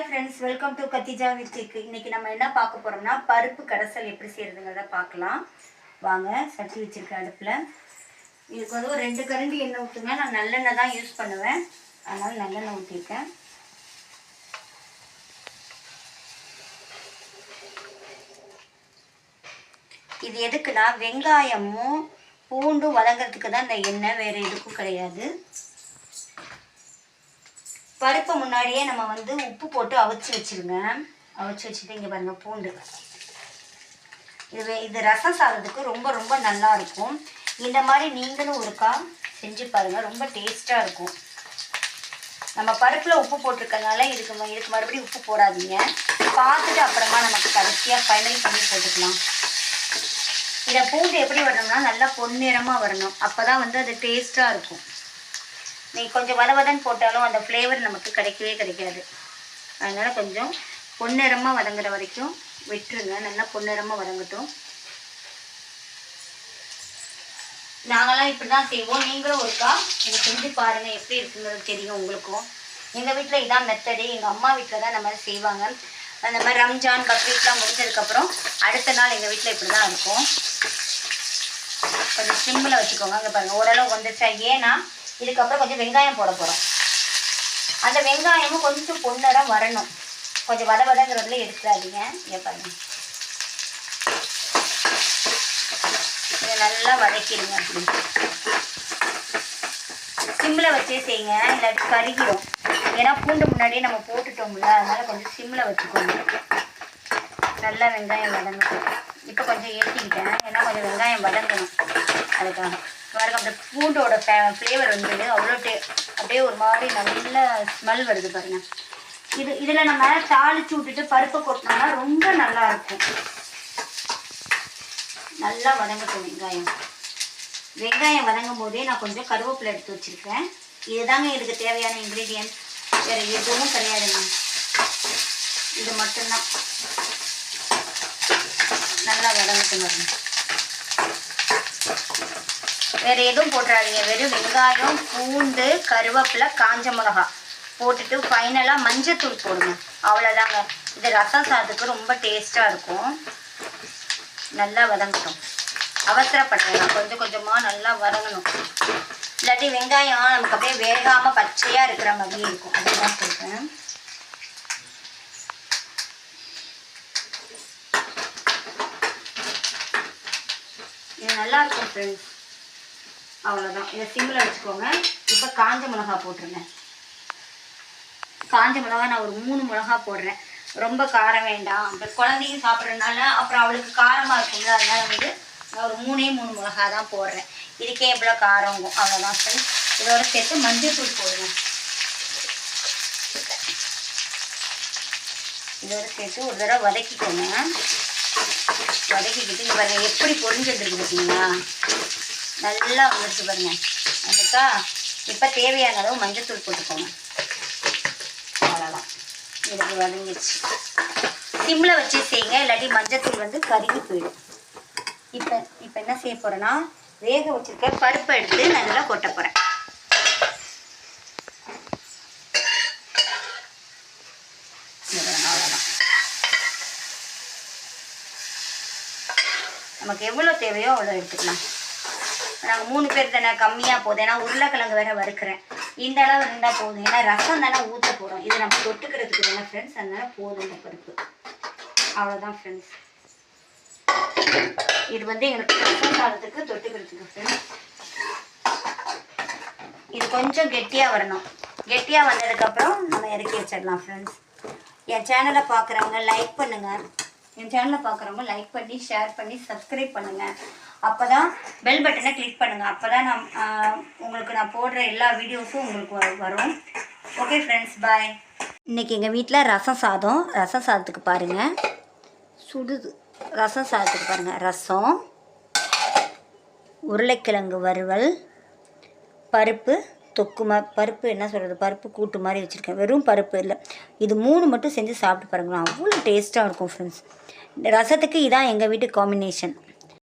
Hi friends, welcome to Khadija வீட்டுக்கு. இன்றைக்கி நம்ம என்ன பார்க்க போகிறோம்னா பருப்பு கடைசல் எப்படி செய்கிறதுங்கிறத பார்க்கலாம். வாங்க, சட்டி வச்சுருக்கேன் அடுப்பில். இதுக்கு வந்து ஒரு 2 கரண்டி எண்ணெய் ஊற்றுங்க. நான் நல்லெண்ணெய் தான் யூஸ் பண்ணுவேன், அதனால் நல்லெண்ணெய் ஊற்றிருக்கேன். இது எதுக்குன்னா வெங்காயமும் பூண்டும் வதங்கிறதுக்கு தான் இந்த எண்ணெய், வேறு எதுக்கும் கிடையாது. பருப்பை முன்னாடியே நம்ம வந்து உப்பு போட்டு அவிச்சு வச்சுருங்க. அவிச்சு வச்சுட்டு இங்கே பாருங்கள் பூண்டு. இது ரசம் சாதத்துக்கு ரொம்ப ரொம்ப நல்லா இருக்கும். இந்த மாதிரி நீங்களும் ஒருக்கா செஞ்சு பாருங்கள், ரொம்ப டேஸ்ட்டாக இருக்கும். நம்ம பருப்பில் உப்பு போட்டிருக்கனால இதுக்கு மறுபடியும் உப்பு போடாதீங்க. பார்த்துட்டு அப்புறமா நமக்கு கடைசியாக ஃபைனல் பண்ணி போட்டுக்கலாம். இதை பூண்டு எப்படி வரணும்னா நல்லா பொன்னிறமாக வரணும், அப்போ தான் வந்து அது டேஸ்ட்டாக இருக்கும். நீங்கள் கொஞ்சம் வதவதன்னு போட்டாலும் அந்த ஃப்ளேவர் நமக்கு கிடைக்கவே கிடைக்காது. அதனால் கொஞ்சம் பொன்னிறமாக வதங்குற வரைக்கும் விட்டுருங்க. நல்லா பொன்னிறமாக வதங்கட்டும். நாங்களாம் இப்படி தான் செய்வோம். நீங்களும் ஒருக்கா இதை செஞ்சு பாருங்கள், எப்படி இருக்குங்கிறது தெரியும் உங்களுக்கும். எங்கள் வீட்டில் இதான் மெத்தடு. எங்கள் அம்மா வீட்டில் தான் இந்த மாதிரி செய்வாங்க. அந்த மாதிரி ரம்ஜான் பக்ரீட்லாம் முடிஞ்சதுக்கப்புறம் அடுத்த நாள் எங்கள் வீட்டில் இப்படி தான் இருக்கும். கொஞ்சம் சிம்மில் வச்சுக்கோங்க. அங்கே பாருங்கள் ஓரளவு வந்துச்சா. ஏன்னா இதுக்கப்புறம் கொஞ்சம் வெங்காயம் போட போகிறோம். அந்த வெங்காயமும் கொஞ்சம் பொன்னடம் வரணும். கொஞ்சம் வதங்கிறதுல எடுத்துடாதீங்க. இங்கே பாருங்கள், இதை நல்லா வதக்கிடுங்க. அப்படி சிம்மில் வச்சே செய்யுங்க, இல்லாட்டி கருகிடும். ஏன்னா பூண்டு முன்னாடியே நம்ம போட்டுட்டோம்ல, அதனால் கொஞ்சம் சிம்மில் வச்சுக்கோங்க. நல்லா வெங்காயம் வதங்கட்டும். இப்போ கொஞ்சம் ஏற்றிக்கிட்டேன், ஏன்னா கொஞ்சம் வெங்காயம் வதங்கணும். அதுக்காக பாருங்க, அந்த பூண்டோட ஃப்ளேவர் வந்து அவ்வளோ அப்படியே ஒரு மாதிரி நல்ல ஸ்மெல் வருது பாருங்கள். இதில் நம்ம தாளித்து விட்டுட்டு பருப்பை கொட்டினோம்னா ரொம்ப நல்லா இருக்கும். நல்லா வதங்கட்டும் வெங்காயம் வதங்கும் போதே நான் கொஞ்சம் கருவேப்பிலை எடுத்து வச்சுருக்கேன். இதுதாங்க இதுக்கு தேவையான இன்க்ரீடியன்ட், வேறு எதுவும் கிடையாதுங்க. இது மட்டும்தான். நல்லா வதங்கட்டும் பாருங்க. வேறு எதுவும் போட்டுறாதீங்க. வெறும் வெங்காயம், பூண்டு, கருவேப்பிலை, காஞ்ச மிளகா போட்டுட்டு ஃபைனலாக மஞ்சத்தூள் போடுங்க. அவ்வளோதாங்க. இது ரசம் சாதத்துக்கு ரொம்ப டேஸ்ட்டாக இருக்கும். நல்லா வதங்கட்டும். அவசரப்படுறேன், கொஞ்சம் கொஞ்சமாக நல்லா வதங்கணும். இல்லாட்டி வெங்காயம் நமக்கு அப்படியே வேகாமல் பச்சையாக இருக்கிற மாதிரியே இருக்கும். அதுதான் சொல்கிறேன். இது நல்லா இருக்கும் ஃப்ரெண்ட்ஸ். அவ்வளோதான். இதை சிம்மில் வச்சுக்கோங்க. இப்போ காஞ்ச மிளகா போட்டுருங்க. காஞ்ச மிளகா நான் ஒரு 3 மிளகா போடுறேன். ரொம்ப காரம் வேண்டாம், அப்புறம் குழந்தைங்க சாப்பிட்றதுனால அப்புறம் அவளுக்கு காரமாக இருக்கும்ல, அதனால் வந்து நான் ஒரு 3 மிளகா தான் போடுறேன். இதுக்கே எவ்வளோ காரம். அவ்வளோதான் ஃப்ரெண்ட்ஸ். இதோட சேர்த்து மஞ்சள் தூள் போடுங்க. இதோட சேர்த்து ஒரு தடவை வதக்கிக்கோங்க. வதக்கிக்கிட்டு இங்கே பாருங்கள் எப்படி பொரிஞ்சிட்டு பார்த்தீங்களா, நல்லா வந்துடுச்சு பாருங்க. வந்துட்டா இப்போ தேவையான அளவு மஞ்சத்தூள் போட்டுக்கோங்க. அவ்வளோதான், இதுக்கு வதங்கிடுச்சு. சிம்மில் வச்சு செய்யுங்க, இல்லாட்டி மஞ்சத்தூள் வந்து கருகி போயிடும். இப்போ என்ன செய்ய போகிறேன்னா வேக வச்சுருக்க பருப்பை எடுத்து நல்லா கொட்ட போகிறேன். அவ்வளோதான். நமக்கு எவ்வளோ தேவையோ அவ்வளோ எடுத்துக்கலாம். நாங்கள் 3 பேர் தானே, கம்மியாக போதும். ஏன்னா உருளைக்கிழங்கு வேறு வறுக்கிறேன். இந்த அளவு இருந்தால் போதும். ஏன்னா ரசம் தானே ஊற்ற போகிறோம். இது நம்ம தொட்டுக்கிறதுக்கு தானே ஃப்ரெண்ட்ஸ், அதனால் போதும் இந்த பருப்பு. அவ்வளோதான் ஃப்ரெண்ட்ஸ். இது வந்து எங்களுக்கு ரசம் சாதத்துக்கு தொட்டுக்கிறதுக்கு ஃப்ரெண்ட்ஸ். இது கொஞ்சம் கெட்டியாக வரணும். கெட்டியாக வந்ததுக்கப்புறம் நம்ம இறக்கி வச்சிடலாம் ஃப்ரெண்ட்ஸ். என் சேனலை பார்க்குறவங்க லைக் பண்ணுங்கள். என் சேனலை பார்க்குறவங்க லைக் பண்ணி ஷேர் பண்ணி சப்ஸ்கிரைப் பண்ணுங்கள். அப்போ தான் பெல் பட்டனை கிளிக் பண்ணுங்கள். அப்போ தான் உங்களுக்கு நான் போடுற எல்லா வீடியோஸும் உங்களுக்கு வரும். ஓகே ஃப்ரெண்ட்ஸ், பாய். இன்றைக்கி எங்கள் வீட்டில் ரசம் சாதத்துக்கு பாருங்கள் சுடுது. ரசம் சாதத்துக்கு பாருங்கள், ரசம், உருளைக்கிழங்கு வறுவல், பருப்பு பருப்பு என்ன சொல்கிறது, பருப்பு கூட்டு மாதிரி வச்சுருக்கேன். வெறும் பருப்பு இல்லை, இது 3 மட்டும் செஞ்சு சாப்பிட்டு பாருங்களேன், அவ்வளோ டேஸ்ட்டாக இருக்கும் ஃப்ரெண்ட்ஸ். ரசத்துக்கு இதான் எங்கள் வீட்டு காம்பினேஷன்.